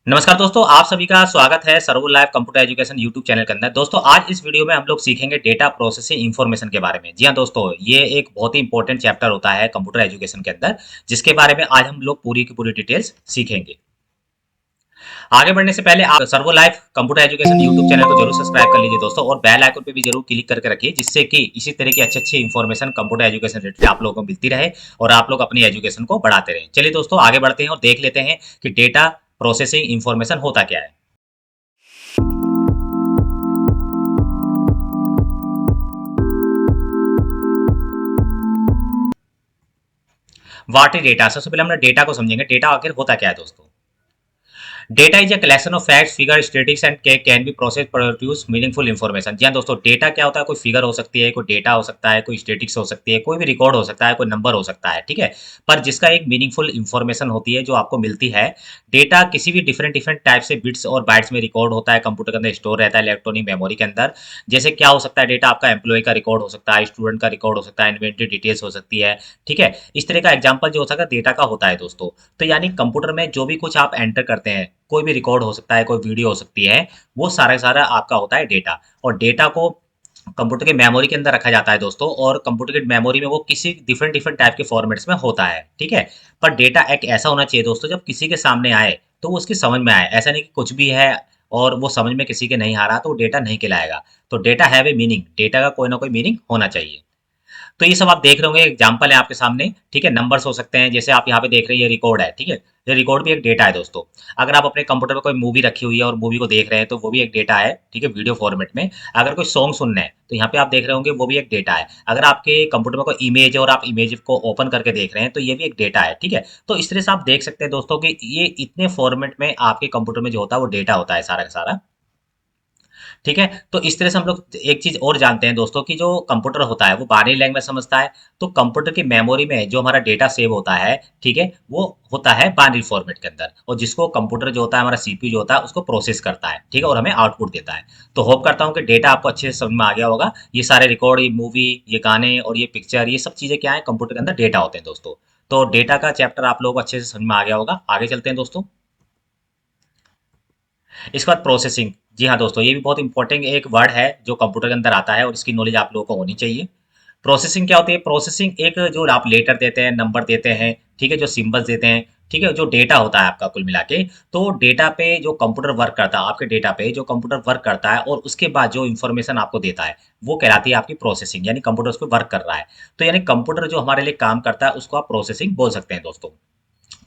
नमस्कार दोस्तों, आप सभी का स्वागत है servo live computer education YouTube channel के अंदर। दोस्तों, आज इस वीडियो में हम लोग सीखेंगे डेटा प्रोसेसिंग इंफॉर्मेशन के बारे में। जी हाँ दोस्तों, ये एक बहुत ही इंपॉर्टेंट चैप्टर होता है कंप्यूटर एजुकेशन के अंदर, जिसके बारे में आज हम लोग पूरी की पूरी डिटेल्स सीखेंगे। आगे बढ़ने से पहले आप servo live computer education YouTube channel को जरूर सब्सक्राइब कर लीजिए दोस्तों, और बेल आइकन पे भी जरूर क्लिक करके रखिए, जिससे कि इसी तरह की अच्छी अच्छी इंफॉर्मेशन कंप्यूटर एजुकेशन रिलेटेड आप लोगों को मिलती रहे और आप लोग अपनी एजुकेशन को बढ़ाते रहें। चलिए दोस्तों, आगे बढ़ते हैं और देख लेते हैं कि डेटा प्रोसेसिंग इंफॉर्मेशन होता क्या है। What is data? सबसे पहले हम डेटा को समझेंगे। डेटा आखिर होता क्या है दोस्तों? Data is a collection of facts, figure, statistics and can be process produce meaningful information. जी हाँ दोस्तों, डेटा क्या होता है? कोई फिगर हो सकती है, कोई डेटा हो सकता है, कोई स्टैटिस्टिक्स हो सकती है, कोई भी रिकॉर्ड हो सकता है, कोई नंबर हो सकता है, ठीक है। पर जिसका एक मीनिंगफुल इन्फॉर्मेशन होती है जो आपको मिलती है। डेटा किसी भी डिफरेंट डिफरेंट टाइप से बिट्स और बाइट्स में रिकॉर्ड होता है, कंप्यूटर के अंदर स्टोर रहता है इलेक्ट्रॉनिक मेमोरी के अंदर। जैसे क्या हो सकता है? डेटा आपका एम्प्लॉय का रिकॉर्ड हो सकता है, स्टूडेंट का रिकॉर्ड हो सकता है, इन्वेंटरी डिटेल्स हो सकती है, ठीक है। इस तरह का एग्जाम्पल जो हो सकता है डेटा का होता है दोस्तों। तो यानी कंप्यूटर में जो भी कुछ आप एंटर करते हैं, कोई भी रिकॉर्ड हो सकता है, कोई वीडियो हो सकती है, वो सारा सारा आपका होता है डेटा। और डेटा को कंप्यूटर के मेमोरी के अंदर रखा जाता है दोस्तों, और कंप्यूटर के मेमोरी में वो किसी डिफरेंट डिफरेंट टाइप के फॉर्मेट्स में होता है, ठीक है। पर डेटा एक ऐसा होना चाहिए दोस्तों, जब किसी के सामने आए तो वो उसकी समझ में आए। ऐसा नहीं कि कुछ भी है और वो समझ में किसी के नहीं आ रहा तो वो डेटा नहीं कहलाएगा। तो data have a meaning, data का कोई ना कोई मीनिंग होना चाहिए। तो ये सब आप देख रहे होंगे, एग्जाम्पल है आपके सामने, ठीक है। नंबर्स हो सकते हैं, जैसे आप यहाँ पे देख रहे हैं ये रिकॉर्ड है, ठीक है। ये रिकॉर्ड भी एक डेटा है दोस्तों। अगर आप अपने कंप्यूटर पे कोई मूवी रखी हुई है और मूवी को देख रहे हैं तो वो भी एक डेटा है, ठीक है, वीडियो फॉर्मेट में। अगर कोई सॉन्ग सुनना है तो यहाँ पे आप देख रहे होंगे, वो भी एक डेटा है। अगर आपके कंप्यूटर में कोई इमेज है और आप इमेज को ओपन करके देख रहे हैं तो ये भी एक डेटा है, ठीक है। तो इस तरह से आप देख सकते हैं दोस्तों कि ये इतने फॉर्मेट में आपके कंप्यूटर में जो होता है वो डेटा होता है सारा का सारा, ठीक है। तो इस तरह से हम लोग एक चीज और जानते हैं दोस्तों कि जो कंप्यूटर होता है वो बाइनरी लैंग्वेज समझता है। तो कंप्यूटर की मेमोरी में जो हमारा डेटा सेव होता है, ठीक है, वो होता है बाइनरी फॉर्मेट के अंदर, और जिसको कंप्यूटर जो होता है, हमारा सीपीयू जो होता है, उसको प्रोसेस करता है, ठीक है, और हमें आउटपुट देता है। तो होप करता हूँ कि डेटा आपको अच्छे से समझ में आ गया होगा। ये सारे रिकॉर्ड, ये मूवी, ये गाने और ये पिक्चर, ये सब चीजें क्या है? कंप्यूटर के अंदर डेटा होते हैं दोस्तों। तो डेटा का चैप्टर आप लोगों को अच्छे से समझ में आ गया होगा। आगे चलते हैं दोस्तों। इसके बाद प्रोसेसिंग। जी हाँ दोस्तों, ये भी बहुत इंपॉर्टेंट एक वर्ड है जो कंप्यूटर के अंदर आता है और इसकी नॉलेज आप लोगों को होनी चाहिए। प्रोसेसिंग क्या होती है? प्रोसेसिंग एक जो आप लेटर देते हैं, नंबर देते हैं, ठीक है, जो सिंबल्स देते हैं, ठीक है, जो डेटा होता है आपका कुल मिला के। तो डेटा पे जो कंप्यूटर वर्क करता है, आपके डेटा पे जो कंप्यूटर वर्क करता है और उसके बाद जो इन्फॉर्मेशन आपको देता है, वो कहलाती है आपकी प्रोसेसिंग, यानी कंप्यूटर उस पर वर्क कर रहा है। तो यानी कंप्यूटर जो हमारे लिए काम करता है उसको आप प्रोसेसिंग बोल सकते हैं दोस्तों।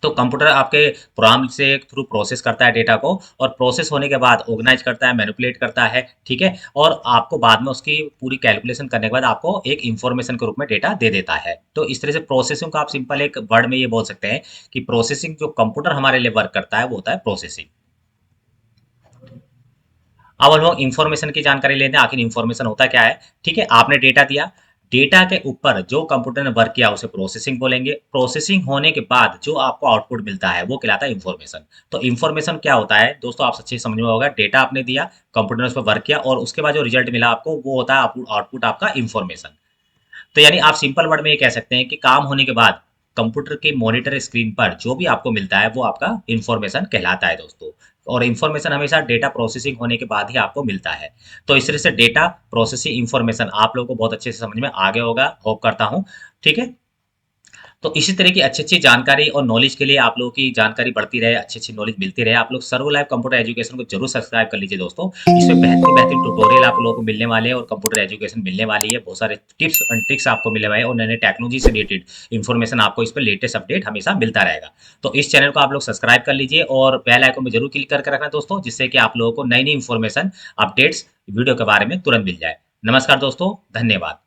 तो कंप्यूटर आपके प्रोग्राम से थ्रू प्रोसेस करता है डेटा को, और प्रोसेस होने के बाद ऑर्गेनाइज करता है, मैनिपुलेट करता है, ठीक है। और आपको बाद में उसकी पूरी कैलकुलेशन करने के बाद आपको एक इंफॉर्मेशन के रूप में डेटा दे देता है। तो इस तरह से प्रोसेसिंग को आप सिंपल एक वर्ड में ये बोल सकते हैं कि प्रोसेसिंग जो कंप्यूटर हमारे लिए वर्क करता है वो होता है प्रोसेसिंग। अब हम लोग इन्फॉर्मेशन की जानकारी लेते हैं, आखिर इन्फॉर्मेशन होता क्या है। ठीक है, आपने डेटा दिया, डेटा के ऊपर जो कंप्यूटर ने वर्क किया उसे प्रोसेसिंग बोलेंगे। प्रोसेसिंग होने के बाद जो आपको आउटपुट मिलता है वो कहलाता है इन्फॉर्मेशन। तो इन्फॉर्मेशन क्या होता है दोस्तों? आप सच्ची समझ में होगा, डेटा आपने दिया, कंप्यूटर ने उस पर वर्क किया और उसके बाद जो रिजल्ट मिला आपको वो होता है आउटपुट आपका इन्फॉर्मेशन। तो यानी आप सिंपल वर्ड में ये कह सकते हैं कि काम होने के बाद कंप्यूटर के मॉनिटर स्क्रीन पर जो भी आपको मिलता है वो आपका इंफॉर्मेशन कहलाता है दोस्तों। और इंफॉर्मेशन हमेशा डेटा प्रोसेसिंग होने के बाद ही आपको मिलता है। तो इस तरह से डेटा प्रोसेसिंग इंफॉर्मेशन आप लोगों को बहुत अच्छे से समझ में आ गया होगा, होप करता हूँ, ठीक है। तो इसी तरह की अच्छी-अच्छी जानकारी और नॉलेज के लिए आप लोगों की जानकारी बढ़ती रहे, अच्छी-अच्छी नॉलेज मिलती रहे, आप लोग सर्व लाइव कंप्यूटर एजुकेशन को जरूर सब्सक्राइब कर लीजिए दोस्तों। इसमें बेहतरीन-बेहतरीन ट्यूटोरियल आप लोगों को मिलने वाले हैं और कंप्यूटर एजुकेशन मिलने वाली है। बहुत सारे टिप्स एंड ट्रिक्स आपको मिलने वाले हैं और नए-नए टेक्नोलॉजी से रिलेटेड इन्फॉर्मेशन आपको इस पे लेटेस्ट अपडेट हमेशा मिलता रहेगा। तो इस चैनल को आप लोग सब्सक्राइब कर लीजिए और बेल आइकन में जरूर क्लिक करके रखना दोस्तों, जिससे कि आप लोगों को नई-नई इन्फॉर्मेशन, अपडेट्स वीडियो के बारे में तुरंत मिल जाए। नमस्कार दोस्तों, धन्यवाद।